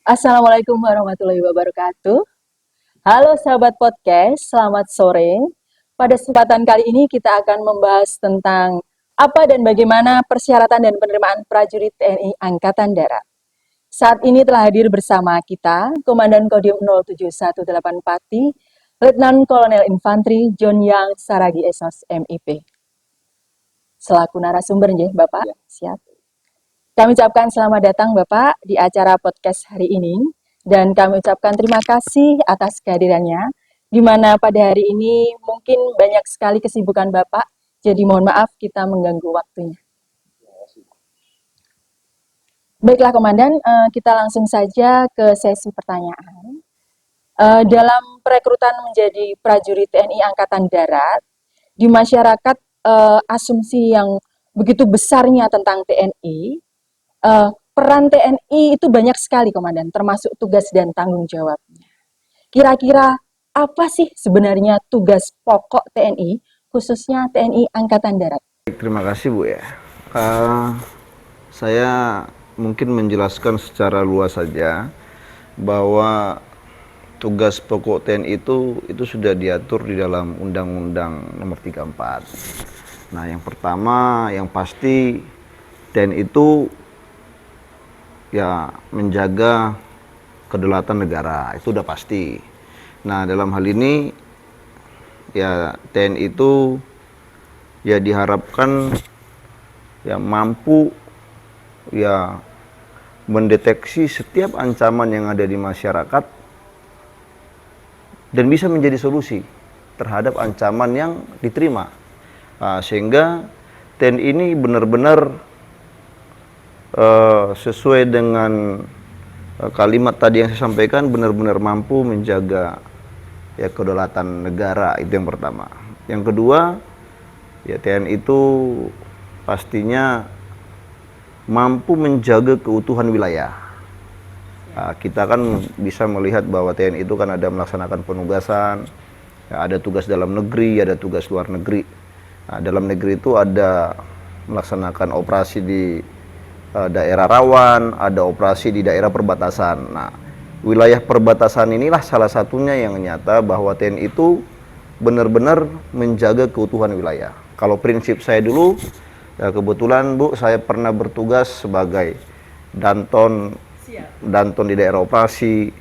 Assalamualaikum warahmatullahi wabarakatuh. Halo sahabat podcast, selamat sore. Pada kesempatan kali ini kita akan membahas tentang apa dan bagaimana persyaratan dan penerimaan prajurit TNI Angkatan Darat. Saat ini telah hadir bersama kita Komandan Kodim 0718 Pati, Letnan Kolonel Infantri John Yang Saragi Esos MIP. Selaku narasumber nggih, Bapak, siap. Kami ucapkan selamat datang Bapak di acara podcast hari ini dan kami ucapkan terima kasih atas kehadirannya di mana pada hari ini mungkin banyak sekali kesibukan Bapak, jadi mohon maaf kita mengganggu waktunya. Baiklah Komandan, kita langsung saja ke sesi pertanyaan. Dalam perekrutan menjadi prajurit TNI Angkatan Darat, di masyarakat asumsi yang begitu besarnya tentang TNI, peran TNI itu banyak sekali, Komandan, termasuk tugas dan tanggung jawabnya. Kira-kira apa sih sebenarnya tugas pokok TNI, khususnya TNI Angkatan Darat? Terima kasih Bu ya. Saya mungkin menjelaskan secara luas saja bahwa tugas pokok TNI itu sudah diatur di dalam Undang-Undang Nomor 34. Nah, yang pertama yang pasti TNI itu ya menjaga kedaulatan negara, itu udah pasti. Nah, dalam hal ini ya TNI itu ya diharapkan ya mampu ya mendeteksi setiap ancaman yang ada di masyarakat dan bisa menjadi solusi terhadap ancaman yang diterima. Sehingga TNI ini benar-benar sesuai dengan kalimat tadi yang saya sampaikan, benar-benar mampu menjaga ya kedaulatan negara, itu yang pertama. Yang kedua, ya TNI itu pastinya mampu menjaga keutuhan wilayah. Kita kan bisa melihat bahwa TNI itu kan ada melaksanakan penugasan, ya, ada tugas dalam negeri, ada tugas luar negeri. Dalam negeri itu ada melaksanakan operasi di daerah rawan, ada operasi di daerah perbatasan. Nah, wilayah perbatasan inilah salah satunya yang nyata bahwa TNI itu benar-benar menjaga keutuhan wilayah. Kalau prinsip saya dulu, ya kebetulan Bu, saya pernah bertugas sebagai Danton di daerah operasi,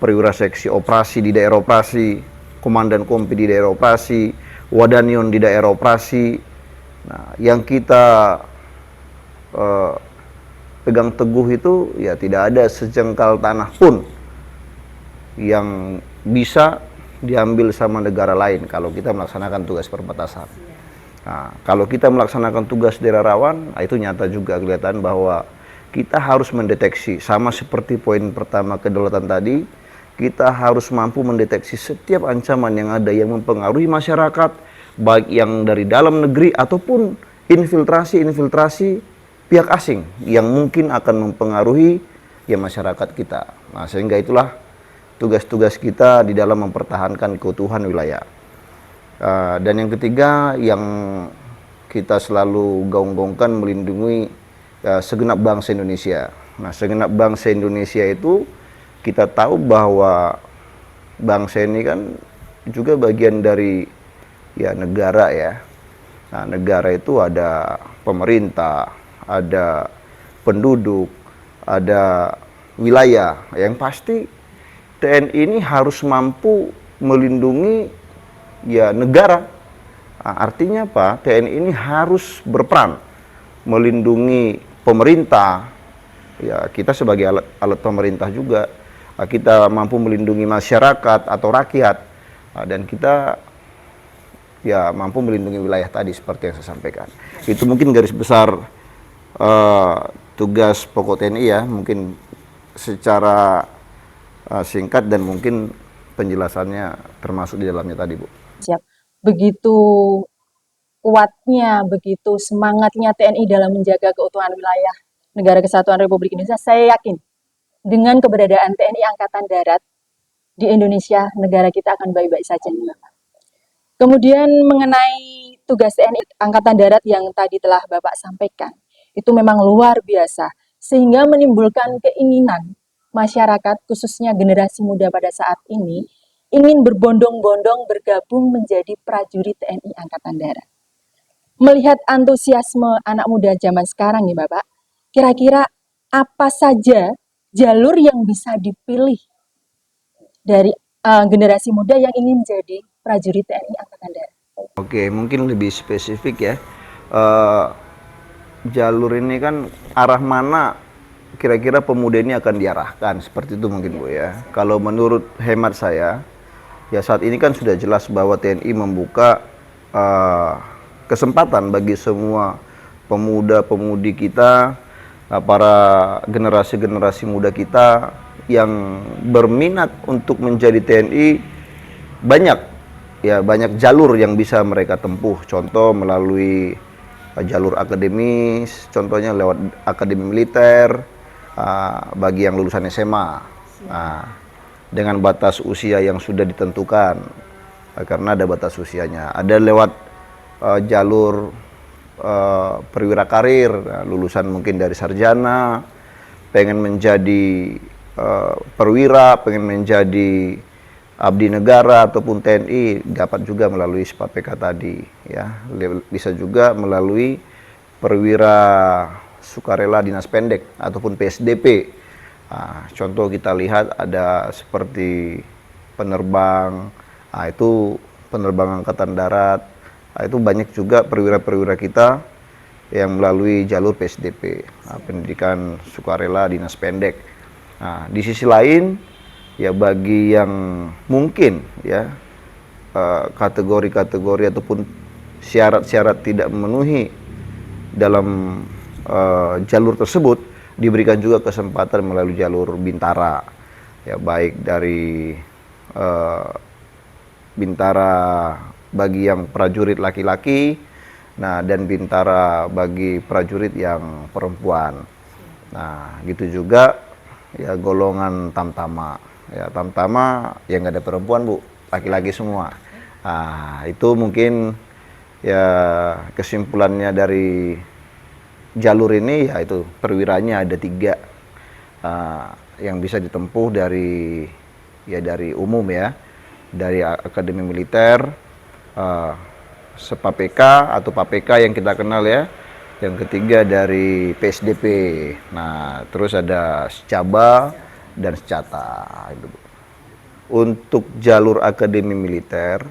perwira seksi operasi di daerah operasi, komandan kompi di daerah operasi, wadanion di daerah operasi. Nah, yang kita pegang teguh itu ya tidak ada sejengkal tanah pun yang bisa diambil sama negara lain kalau kita melaksanakan tugas perbatasan. Nah, kalau kita melaksanakan tugas daerah rawan, itu nyata juga kelihatan bahwa kita harus mendeteksi, sama seperti poin pertama kedaulatan tadi, kita harus mampu mendeteksi setiap ancaman yang ada yang mempengaruhi masyarakat, baik yang dari dalam negeri ataupun infiltrasi pihak asing yang mungkin akan mempengaruhi ya masyarakat kita. Nah, sehingga itulah tugas-tugas kita di dalam mempertahankan keutuhan wilayah. Dan yang ketiga yang kita selalu gaung-gaungkan melindungi segenap bangsa Indonesia. Nah, segenap bangsa Indonesia itu kita tahu bahwa bangsa ini kan juga bagian dari ya negara ya. Nah, negara itu ada pemerintah, ada penduduk, ada wilayah. Yang pasti TNI ini harus mampu melindungi ya negara. Artinya apa? TNI ini harus berperan melindungi pemerintah. Ya, kita sebagai alat pemerintah juga. Kita mampu melindungi masyarakat atau rakyat. Dan kita ya mampu melindungi wilayah tadi seperti yang saya sampaikan. Itu mungkin garis besar tugas pokok TNI ya, mungkin secara singkat dan mungkin penjelasannya termasuk di dalamnya tadi Bu. Siap. Begitu kuatnya, begitu semangatnya TNI dalam menjaga keutuhan wilayah Negara Kesatuan Republik Indonesia, saya yakin dengan keberadaan TNI Angkatan Darat di Indonesia, negara kita akan baik-baik saja. Kemudian mengenai tugas TNI Angkatan Darat yang tadi telah Bapak sampaikan, itu memang luar biasa, sehingga menimbulkan keinginan masyarakat, khususnya generasi muda pada saat ini, ingin berbondong-bondong bergabung menjadi prajurit TNI Angkatan Darat. Melihat antusiasme anak muda zaman sekarang nih Bapak, kira-kira apa saja jalur yang bisa dipilih dari generasi muda yang ingin jadi prajurit TNI Angkatan Darat? Oke, mungkin lebih spesifik ya. Eh, Jalur ini kan arah mana kira-kira pemuda ini akan diarahkan, seperti itu mungkin Bu ya. Kalau menurut hemat saya, ya saat ini kan sudah jelas bahwa TNI membuka kesempatan bagi semua pemuda-pemudi kita, para generasi-generasi muda kita yang berminat untuk menjadi TNI. Banyak jalur yang bisa mereka tempuh. Contoh melalui jalur akademis, contohnya lewat akademi militer, bagi yang lulusan SMA, dengan batas usia yang sudah ditentukan, karena ada batas usianya. Ada lewat jalur perwira karir, lulusan mungkin dari sarjana, pengen menjadi perwira, pengen menjadi abdi negara ataupun TNI, dapat juga melalui SPAPK tadi ya. Bisa juga melalui perwira sukarela dinas pendek ataupun PSDP. Contoh kita lihat ada seperti penerbang, itu penerbang angkatan darat. Itu banyak juga perwira-perwira kita yang melalui jalur PSDP, pendidikan sukarela dinas pendek. Di sisi lain, ya bagi yang mungkin ya kategori-kategori ataupun syarat-syarat tidak memenuhi dalam jalur tersebut, diberikan juga kesempatan melalui jalur bintara, ya baik dari bintara bagi yang prajurit laki-laki, dan bintara bagi prajurit yang perempuan. Gitu juga ya golongan tamtama. Ya tamtama yang nggak ada perempuan Bu, laki-laki semua. Itu mungkin ya kesimpulannya dari jalur ini, yaitu perwiranya ada 3 yang bisa ditempuh dari umum ya, dari akademi militer, SPAPK atau PAPK yang kita kenal ya. Yang ketiga dari PSDP. Terus ada Secaba dan Secata. Untuk jalur akademi militer,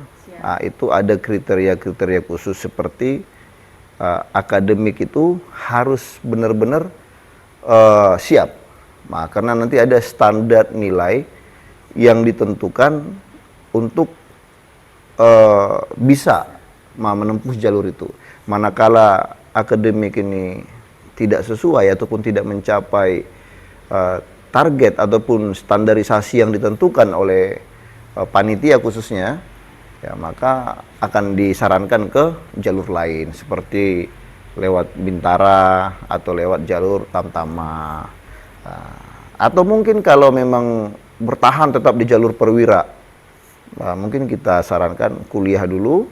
itu ada kriteria-kriteria khusus seperti akademik itu harus benar-benar siap. Karena nanti ada standar nilai yang ditentukan untuk bisa menempuh jalur itu. Manakala akademik ini tidak sesuai ataupun tidak mencapai target ataupun standarisasi yang ditentukan oleh panitia khususnya, ya maka akan disarankan ke jalur lain seperti lewat bintara atau lewat jalur tamtama, atau mungkin kalau memang bertahan tetap di jalur perwira, mungkin kita sarankan kuliah dulu,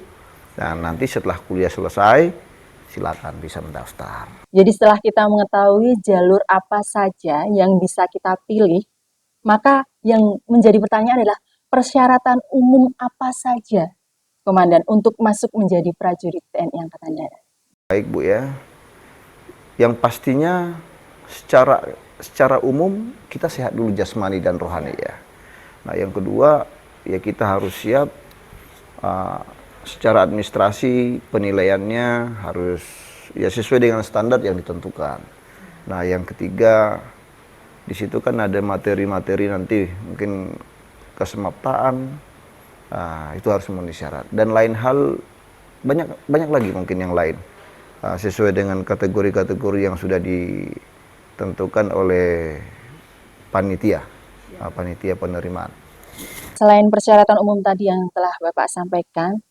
dan nanti setelah kuliah selesai silakan bisa mendaftar. Jadi setelah kita mengetahui jalur apa saja yang bisa kita pilih, maka yang menjadi pertanyaan adalah persyaratan umum apa saja, Komandan, untuk masuk menjadi prajurit TNI Angkatan Darat. Baik Bu ya, yang pastinya secara umum kita sehat dulu jasmani dan rohani ya. Yang kedua ya kita harus siap secara administrasi, penilaiannya harus ya sesuai dengan standar yang ditentukan. Yang ketiga, di situ kan ada materi-materi nanti mungkin kesemaptaan, itu harus memenuhi syarat. Dan lain hal, banyak lagi mungkin yang lain, sesuai dengan kategori-kategori yang sudah ditentukan oleh panitia penerimaan. Selain persyaratan umum tadi yang telah Bapak sampaikan,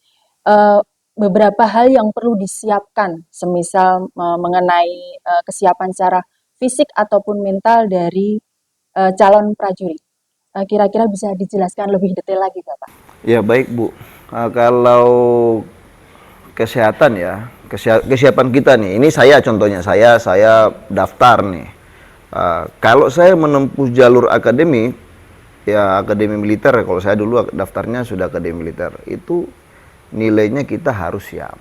beberapa hal yang perlu disiapkan, semisal mengenai kesiapan secara fisik ataupun mental dari calon prajurit. Kira-kira bisa dijelaskan lebih detail lagi, Bapak? Ya baik Bu, kalau kesehatan ya, kesiapan kita nih, ini saya contohnya, saya daftar nih Kalau saya menempuh jalur akademi, ya akademi militer, kalau saya dulu daftarnya sudah akademi militer, itu nilainya kita harus siap.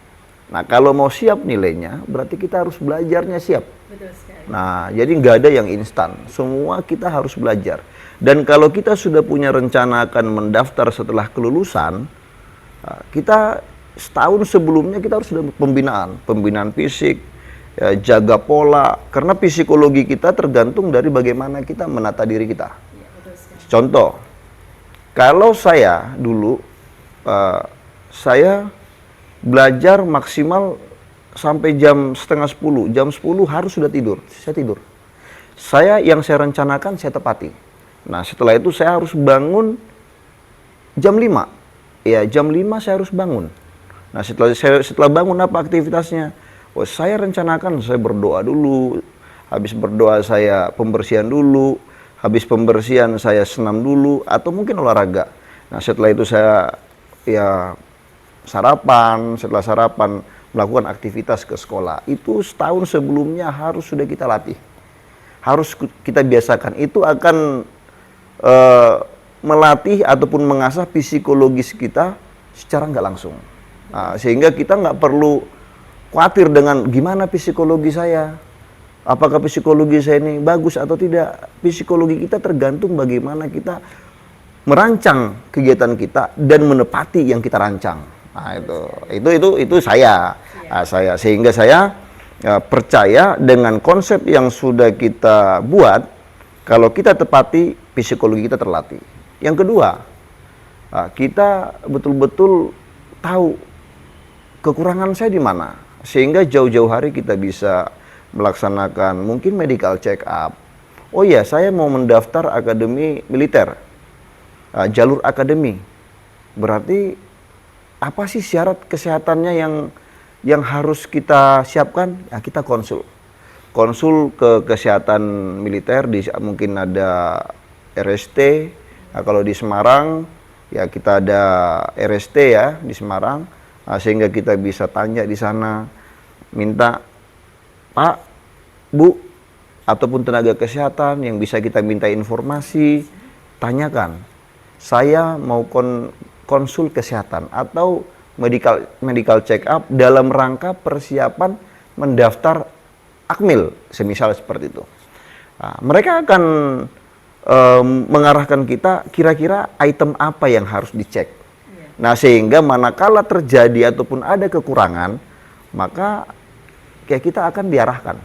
Nah kalau mau siap nilainya, berarti kita harus belajarnya siap. Betul sekali. Nah jadi nggak ada yang instan, semua kita harus belajar. Dan kalau kita sudah punya rencana akan mendaftar setelah kelulusan, kita setahun sebelumnya kita harus sudah pembinaan fisik, ya, jaga pola, karena psikologi kita tergantung dari bagaimana kita menata diri kita. Contoh, kalau saya dulu, saya belajar maksimal sampai jam setengah 10, jam 10 harus sudah tidur, saya tidur. Yang saya rencanakan saya tepati. Nah setelah itu saya harus bangun jam 5, ya jam 5 saya harus bangun. Nah setelah bangun apa aktivitasnya? Oh, saya rencanakan saya berdoa dulu, habis berdoa saya pembersihan dulu, habis pembersihan saya senam dulu, atau mungkin olahraga. Nah setelah itu saya ya sarapan, setelah sarapan melakukan aktivitas ke sekolah. Itu setahun sebelumnya harus sudah kita latih, harus kita biasakan. Itu akan melatih ataupun mengasah psikologis kita secara nggak langsung. Nah, sehingga kita nggak perlu khawatir dengan gimana psikologi saya, apakah psikologi saya ini bagus atau tidak. Psikologi kita tergantung bagaimana kita merancang kegiatan kita dan menepati yang kita rancang. Nah, itu saya. Nah, sehingga saya percaya dengan konsep yang sudah kita buat, kalau kita tepati psikologi kita terlatih. Yang kedua, kita betul-betul tahu kekurangan saya di mana, sehingga jauh-jauh hari kita bisa melaksanakan mungkin medical check up. Oh ya, saya mau mendaftar akademi militer, jalur akademi. Berarti apa sih syarat kesehatannya yang harus kita siapkan? Ya, kita konsul ke kesehatan militer, mungkin ada RST. Nah, kalau di Semarang ya kita ada RST ya di Semarang. Sehingga kita bisa tanya di sana, minta Pak, Bu, ataupun tenaga kesehatan yang bisa kita minta informasi, tanyakan, saya mau konsul kesehatan atau medical check up dalam rangka persiapan mendaftar akmil, semisal seperti itu. Nah, mereka akan mengarahkan kita kira-kira item apa yang harus dicek. Nah sehingga manakala terjadi ataupun ada kekurangan, maka kayak kita akan diarahkan.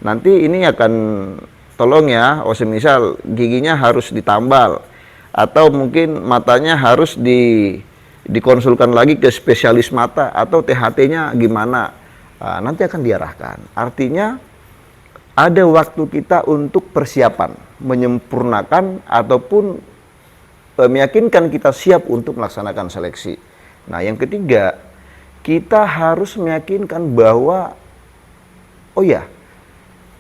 Nanti ini akan tolong ya, semisal giginya harus ditambal, atau mungkin matanya harus dikonsulkan lagi ke spesialis mata, atau THT-nya gimana. Nanti akan diarahkan. Artinya ada waktu kita untuk persiapan, menyempurnakan ataupun meyakinkan kita siap untuk melaksanakan seleksi. Nah yang ketiga, kita harus meyakinkan bahwa oh ya,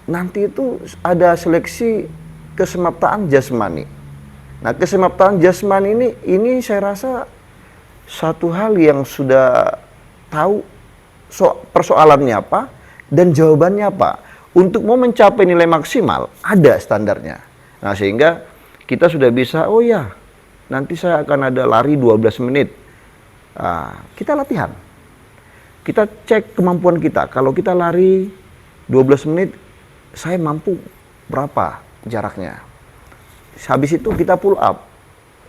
nanti itu ada seleksi kesemaptaan jasmani. Nah kesemaptaan jasmani ini saya rasa satu hal yang sudah tahu persoalannya apa dan jawabannya apa. Untuk mau mencapai nilai maksimal ada standarnya. Nah sehingga kita sudah bisa, oh ya, nanti saya akan ada lari 12 menit. Kita latihan. Kita cek kemampuan kita. Kalau kita lari 12 menit, saya mampu berapa jaraknya. Habis itu kita pull up.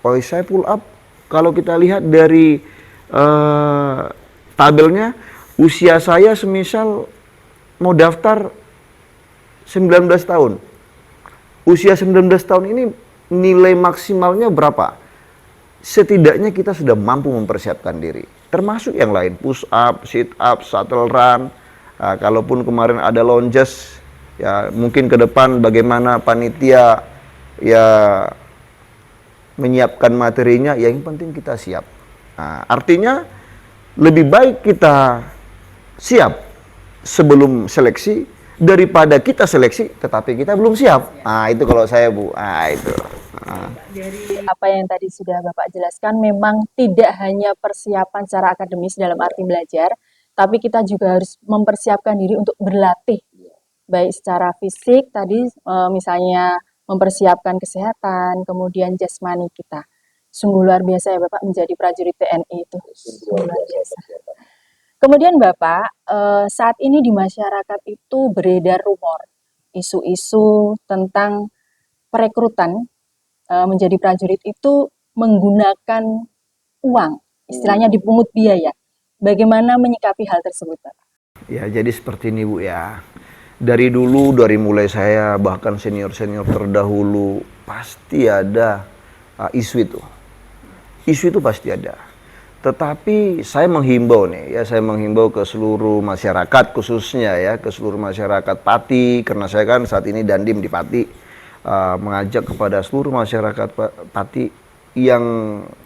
Oh, saya pull up, kalau kita lihat dari tabelnya, usia saya semisal mau daftar 19 tahun. Usia 19 tahun ini nilai maksimalnya berapa? Setidaknya kita sudah mampu mempersiapkan diri. Termasuk yang lain, push up, sit up, shuttle run. Kalaupun kemarin ada lunges, ya mungkin ke depan bagaimana panitia ya menyiapkan materinya, ya yang penting kita siap. Artinya lebih baik kita siap sebelum seleksi daripada kita seleksi tetapi kita belum siap. Itu kalau saya, Bu. Itu. Dari apa yang tadi sudah Bapak jelaskan, memang tidak hanya persiapan secara akademis dalam arti belajar, tapi kita juga harus mempersiapkan diri untuk berlatih baik secara fisik tadi misalnya mempersiapkan kesehatan, kemudian jasmani kita. Sungguh luar biasa ya Bapak menjadi prajurit TNI itu. Sungguh luar biasa. Kemudian Bapak, saat ini di masyarakat itu beredar rumor, isu-isu tentang perekrutan menjadi prajurit itu menggunakan uang, istilahnya dipungut biaya. Bagaimana menyikapi hal tersebut, Bapak? Ya, jadi seperti ini Bu ya. Dari dulu, dari mulai saya bahkan senior-senior terdahulu pasti ada isu itu. Isu itu pasti ada. Tetapi saya menghimbau nih, ya saya menghimbau ke seluruh masyarakat khususnya ya, ke seluruh masyarakat Pati, karena saya kan saat ini Dandim di Pati, mengajak kepada seluruh masyarakat Pati yang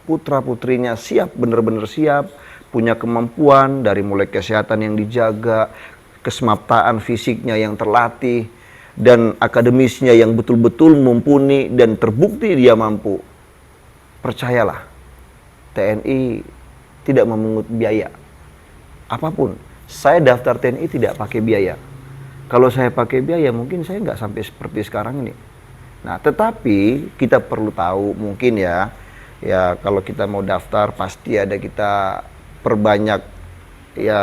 putra-putrinya siap, benar-benar siap, punya kemampuan dari mulai kesehatan yang dijaga, kesemaptaan fisiknya yang terlatih, dan akademisnya yang betul-betul mumpuni dan terbukti dia mampu. Percayalah, TNI tidak memungut biaya apapun. Saya daftar TNI tidak pakai biaya. Kalau saya pakai biaya mungkin saya nggak sampai seperti sekarang ini. Nah, tetapi kita perlu tahu mungkin ya kalau kita mau daftar pasti ada kita perbanyak ya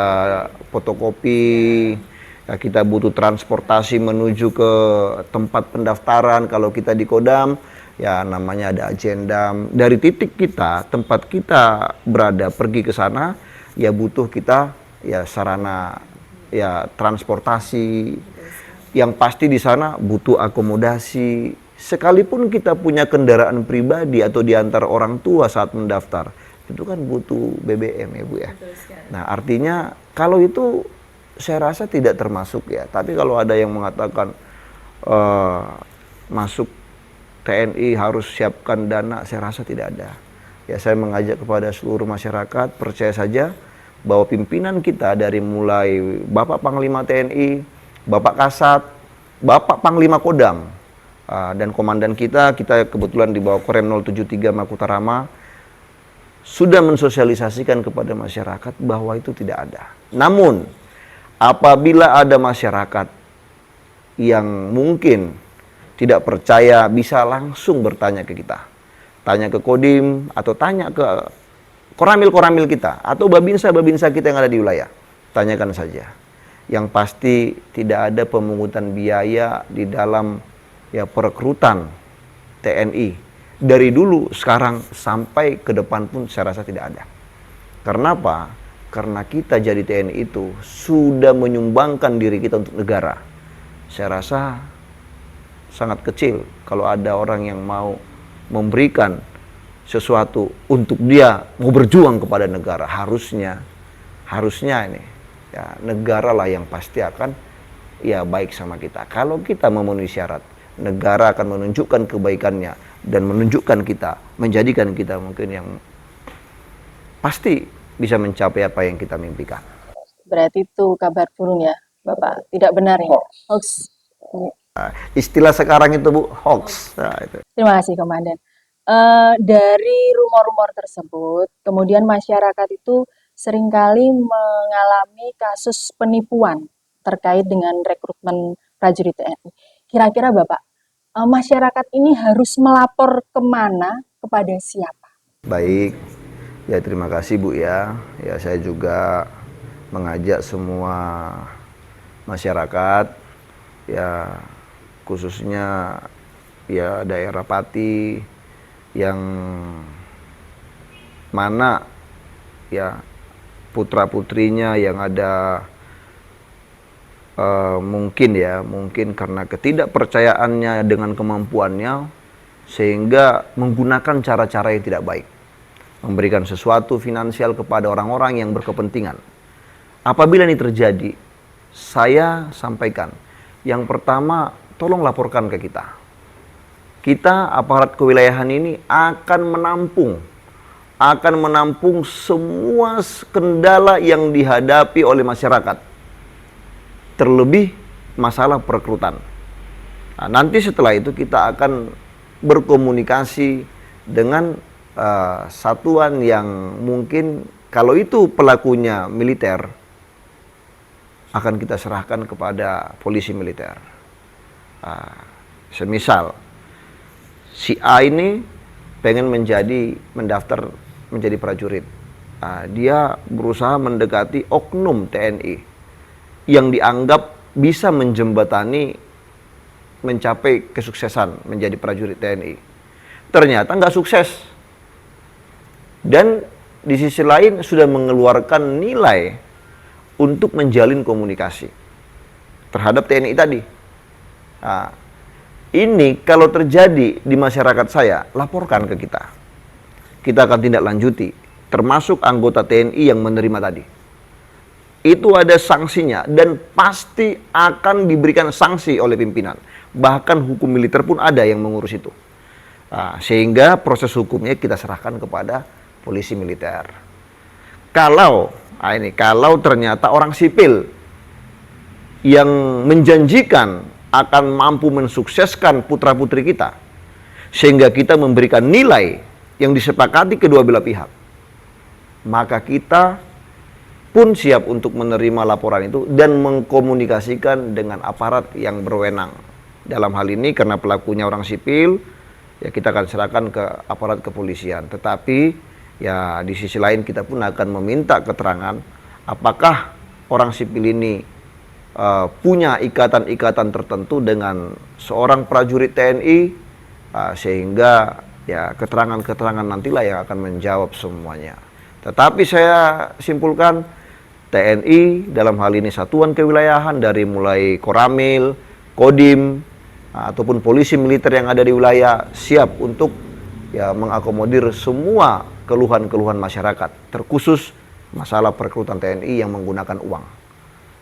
fotokopi, ya kita butuh transportasi menuju ke tempat pendaftaran. Kalau kita di Kodam ya namanya ada agenda. Dari titik kita, tempat kita berada pergi ke sana ya butuh kita ya sarana ya transportasi. Yang pasti di sana butuh akomodasi. Sekalipun kita punya kendaraan pribadi atau diantar orang tua saat mendaftar, itu kan butuh BBM ya Bu ya. Nah, artinya kalau itu saya rasa tidak termasuk ya. Tapi kalau ada yang mengatakan masuk TNI harus siapkan dana, saya rasa tidak ada. Ya, saya mengajak kepada seluruh masyarakat, percaya saja bahwa pimpinan kita dari mulai Bapak Panglima TNI, Bapak Kasat, Bapak Panglima Kodam, dan komandan kita kebetulan di bawah Korem 073 Makutarama, sudah mensosialisasikan kepada masyarakat bahwa itu tidak ada. Namun, apabila ada masyarakat yang mungkin tidak percaya, bisa langsung bertanya ke kita. Tanya ke Kodim, atau tanya ke koramil-koramil kita, atau babinsa-babinsa kita yang ada di wilayah. Tanyakan saja. Yang pasti tidak ada pemungutan biaya di dalam ya perekrutan TNI. Dari dulu, sekarang, sampai ke depan pun saya rasa tidak ada. Karena apa? Karena kita jadi TNI itu sudah menyumbangkan diri kita untuk negara. Saya rasa sangat kecil kalau ada orang yang mau memberikan sesuatu untuk dia mau berjuang kepada negara. Harusnya ini ya negara lah yang pasti akan ya baik sama kita. Kalau kita memenuhi syarat, negara akan menunjukkan kebaikannya dan menunjukkan kita, menjadikan kita mungkin yang pasti bisa mencapai apa yang kita mimpikan. Berarti itu kabar burung ya, Bapak? Tidak benar ya? Hoax. Istilah sekarang itu Bu, hoax. Nah, itu. Terima kasih Komandan. Dari rumor-rumor tersebut, kemudian masyarakat itu seringkali mengalami kasus penipuan terkait dengan rekrutmen prajurit TNI. Kira-kira Bapak, masyarakat ini harus melapor kemana, kepada siapa? Baik, ya terima kasih Bu ya. Ya saya juga mengajak semua masyarakat ya khususnya ya daerah Pati yang mana ya putra-putrinya yang ada mungkin karena ketidakpercayaannya dengan kemampuannya sehingga menggunakan cara-cara yang tidak baik, memberikan sesuatu finansial kepada orang-orang yang berkepentingan. Apabila ini terjadi, saya sampaikan, yang pertama tolong laporkan ke kita. Kita aparat kewilayahan ini akan menampung semua kendala yang dihadapi oleh masyarakat. Terlebih masalah perekrutan. Nah, nanti setelah itu kita akan berkomunikasi dengan satuan yang mungkin kalau itu pelakunya militer, akan kita serahkan kepada polisi militer. Semisal si A ini pengen mendaftar menjadi prajurit. Dia berusaha mendekati oknum TNI yang dianggap bisa menjembatani mencapai kesuksesan menjadi prajurit TNI. Ternyata nggak sukses. Dan di sisi lain sudah mengeluarkan nilai untuk menjalin komunikasi terhadap TNI tadi. Ini kalau terjadi di masyarakat saya, laporkan ke kita. Kita akan tindak lanjuti, termasuk anggota TNI yang menerima tadi. Itu ada sanksinya dan pasti akan diberikan sanksi oleh pimpinan. Bahkan hukum militer pun ada yang mengurus itu. Sehingga proses hukumnya kita serahkan kepada polisi militer. Kalau ternyata orang sipil yang menjanjikan akan mampu mensukseskan putra-putri kita, sehingga kita memberikan nilai yang disepakati kedua belah pihak, maka kita pun siap untuk menerima laporan itu dan mengkomunikasikan dengan aparat yang berwenang. Dalam hal ini karena pelakunya orang sipil, ya kita akan serahkan ke aparat kepolisian. Tetapi ya di sisi lain kita pun akan meminta keterangan apakah orang sipil ini punya ikatan-ikatan tertentu dengan seorang prajurit TNI, sehingga ya keterangan-keterangan nantilah yang akan menjawab semuanya. Tetapi saya simpulkan TNI dalam hal ini satuan kewilayahan dari mulai Koramil, Kodim, ataupun polisi militer yang ada di wilayah siap untuk ya mengakomodir semua keluhan-keluhan masyarakat, terkhusus masalah perekrutan TNI yang menggunakan uang.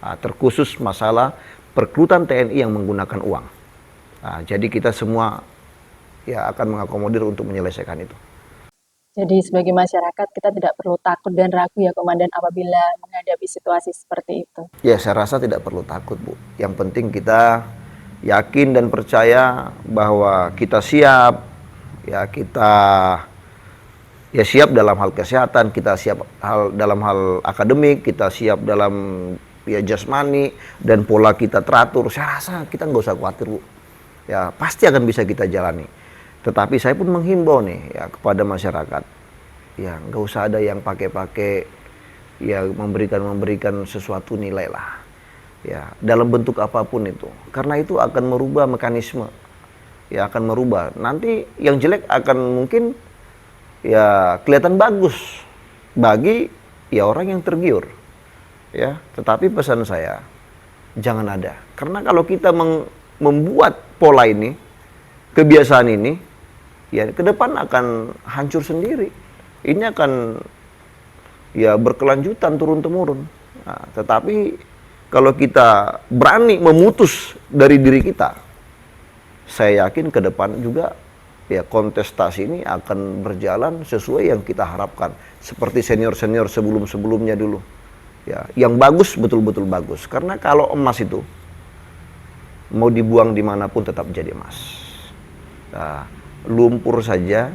Terkhusus masalah perekrutan TNI yang menggunakan uang. Jadi kita semua ya akan mengakomodir untuk menyelesaikan itu. Jadi sebagai masyarakat kita tidak perlu takut dan ragu ya Komandan apabila menghadapi situasi seperti itu. Ya saya rasa tidak perlu takut Bu. Yang penting kita yakin dan percaya bahwa kita siap, ya kita ya siap dalam hal kesehatan, kita siap dalam hal akademik, kita siap dalam ya jasmani dan pola kita teratur. Saya rasa kita nggak usah khawatir Bu. Ya pasti akan bisa kita jalani. Tetapi saya pun menghimbau nih ya kepada masyarakat, ya nggak usah ada yang pakai-pakai ya memberikan sesuatu nilai lah, ya dalam bentuk apapun itu, karena itu akan merubah mekanisme, ya akan merubah. Nanti yang jelek akan mungkin ya kelihatan bagus bagi ya orang yang tergiur, ya. Tetapi pesan saya jangan ada, karena kalau kita membuat pola ini, kebiasaan ini, ya ke depan akan hancur sendiri. Ini akan ya berkelanjutan turun-temurun. Tetapi kalau kita berani memutus dari diri kita, saya yakin ke depan juga ya kontestasi ini akan berjalan sesuai yang kita harapkan. Seperti senior-senior sebelum-sebelumnya dulu. Ya, yang bagus betul-betul bagus. Karena kalau emas itu mau dibuang dimanapun tetap jadi emas. Lumpur saja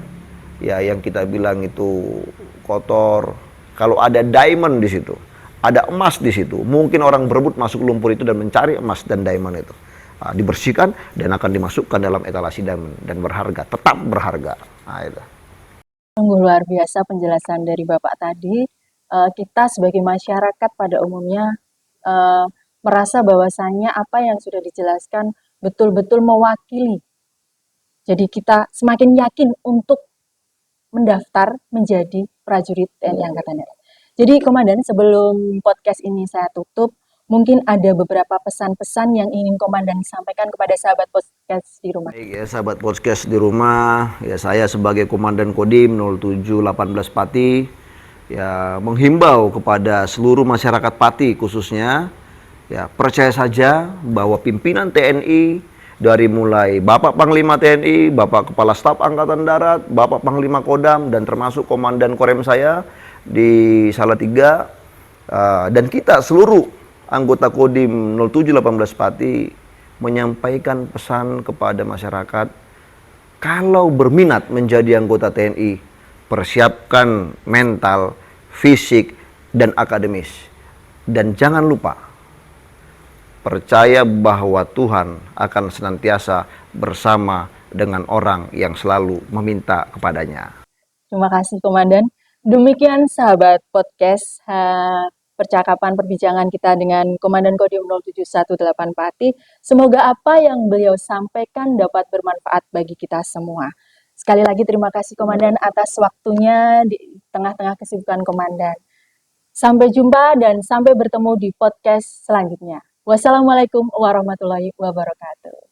ya yang kita bilang itu kotor, kalau ada diamond di situ, ada emas di situ, mungkin orang berebut masuk lumpur itu dan mencari emas dan diamond itu, dibersihkan dan akan dimasukkan dalam etalasi diamond dan berharga, tetap berharga. Itu. Sungguh luar biasa penjelasan dari Bapak tadi. Kita sebagai masyarakat pada umumnya merasa bahwasannya apa yang sudah dijelaskan betul-betul mewakili. Jadi kita semakin yakin untuk mendaftar menjadi prajurit TNI Angkatan Darat. Jadi Komandan, sebelum podcast ini saya tutup, mungkin ada beberapa pesan-pesan yang ingin Komandan sampaikan kepada sahabat podcast di rumah. Baik ya, sahabat podcast di rumah, ya saya sebagai Komandan Kodim 0718 Pati, ya menghimbau kepada seluruh masyarakat Pati khususnya, ya percaya saja bahwa pimpinan TNI dari mulai Bapak Panglima TNI, Bapak Kepala Staf Angkatan Darat, Bapak Panglima Kodam, dan termasuk Komandan Korem saya di Salatiga, dan kita seluruh anggota Kodim 0718 Pati menyampaikan pesan kepada masyarakat, kalau berminat menjadi anggota TNI, persiapkan mental, fisik, dan akademis. Dan jangan lupa, percaya bahwa Tuhan akan senantiasa bersama dengan orang yang selalu meminta kepadanya. Terima kasih Komandan. Demikian sahabat podcast percakapan perbincangan kita dengan Komandan Kodim 0718 Pati. Semoga apa yang beliau sampaikan dapat bermanfaat bagi kita semua. Sekali lagi terima kasih Komandan atas waktunya di tengah-tengah kesibukan Komandan. Sampai jumpa dan sampai bertemu di podcast selanjutnya. Wassalamualaikum warahmatullahi wabarakatuh.